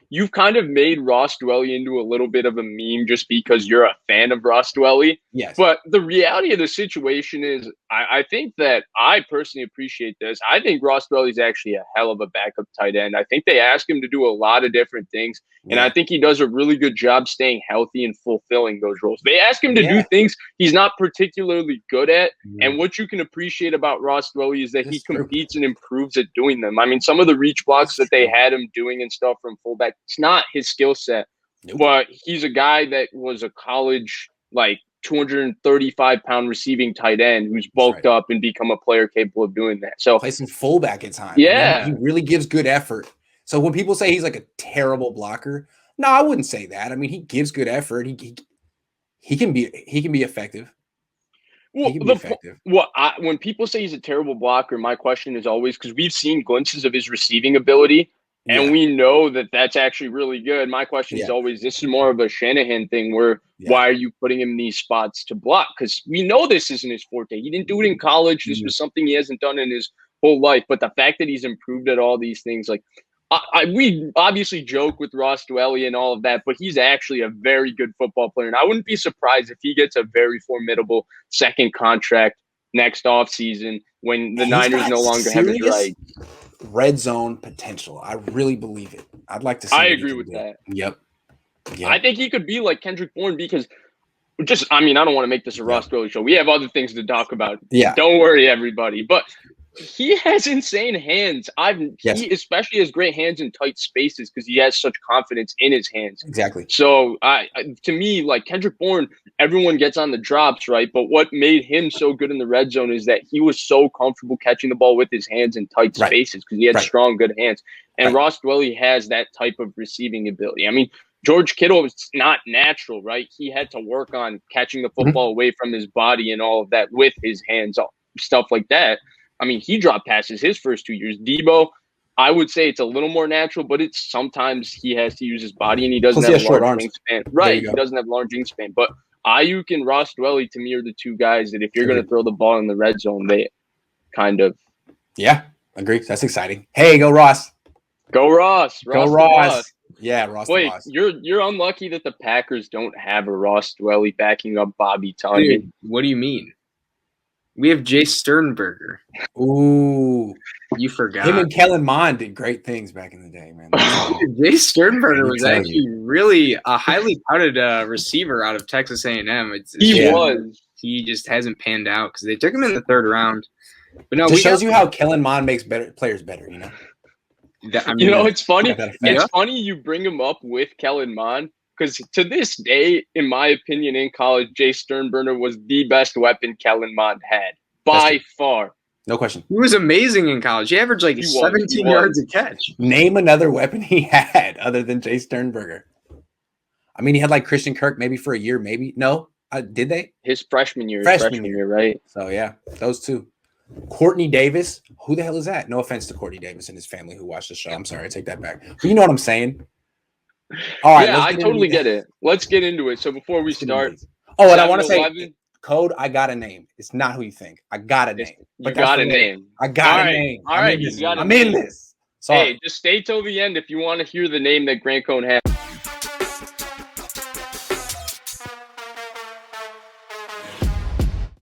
you've kind of made Ross Dwelley into a little bit of a meme just because you're a fan of Ross Dwelley. Yes. But the reality of the situation is, I think that I personally appreciate this. I think Ross Dwelley is actually a hell of a backup tight end. I think they ask him to do a lot of different things, and I think he does a really good job staying healthy and fulfilling those roles. They ask him to do things he's not particularly good at, and what you can appreciate about Ross Dwelley is that he competes and improves at doing them. I mean, some of the reach blocks that they had him doing and stuff from fullback, it's not his skill set, but he's a guy that was a college, 235-pound receiving tight end who's bulked up and become a player capable of doing that. So play some fullback at times. Yeah. He really gives good effort. So when people say he's like a terrible blocker, no, I wouldn't say that. I mean, he gives good effort. He can be effective. Well, when people say he's a terrible blocker, my question is always, because we've seen glimpses of his receiving ability, and we know that that's actually really good. My question is always, this is more of a Shanahan thing where why are you putting him in these spots to block? Because we know this isn't his forte. He didn't do it in college. This was something he hasn't done in his whole life. But the fact that he's improved at all these things, we obviously joke with Ross Dwelley and all of that, but he's actually a very good football player. And I wouldn't be surprised if he gets a very formidable second contract next offseason when the Niners no longer have his right. Red zone potential. I really believe it. I'd like to see. I agree with that. Yep. I think he could be like Kendrick Bourne because I don't want to make this a Ross Dwelley show. We have other things to talk about. Yeah. Don't worry, everybody. But he has insane hands. He especially has great hands in tight spaces because he has such confidence in his hands. Exactly. So to me, like Kendrick Bourne, everyone gets on the drops, right? But what made him so good in the red zone is that he was so comfortable catching the ball with his hands in tight spaces because he had strong, good hands. And Ross Dwelley has that type of receiving ability. I mean, George Kittle is not natural, right? He had to work on catching the football away from his body and all of that with his hands, stuff like that. I mean, he dropped passes his first 2 years. Debo, I would say it's a little more natural, but it's sometimes he has to use his body and he doesn't have a large wingspan. Right, he doesn't have large wingspan. But Ayuk and Ross Dwelley, to me, are the two guys that if you're going to throw the ball in the red zone, they kind of. Yeah, agree. That's exciting. Hey, go Ross. Go Ross. Go Ross. Yeah, Ross. Wait, you're unlucky that the Packers don't have a Ross Dwelley backing up Bobby Tonyan. Dude, what do you mean? We have Jay Sternberger. Ooh. You forgot. Him and Kellen Mond did great things back in the day, man. Jay Sternberger was actually really a highly touted receiver out of Texas A&M. He just hasn't panned out because they took him in the third round. But no, it shows you how Kellen Mond makes players better, you know? It's funny. It's funny you bring him up with Kellen Mond. Because to this day, in my opinion, in college, Jay Sternberger was the best weapon Kellen Mond had by far. No question. He was amazing in college. He averaged 17 yards a catch. Name another weapon he had other than Jay Sternberger. I mean, he had Christian Kirk maybe for a year, maybe. No, did they? His freshman year, right? So, yeah, those two. Courtney Davis. Who the hell is that? No offense to Courtney Davis and his family who watched the show. I'm sorry, I take that back. But you know what I'm saying? All right, I totally get it. Let's get into it. So before we start, and I want to say, Code, I got a name. It's not who you think. I got a name. You got a name. I got a name. All right, I'm in this. Hey, just stay till the end if you want to hear the name that Grant Cohn has.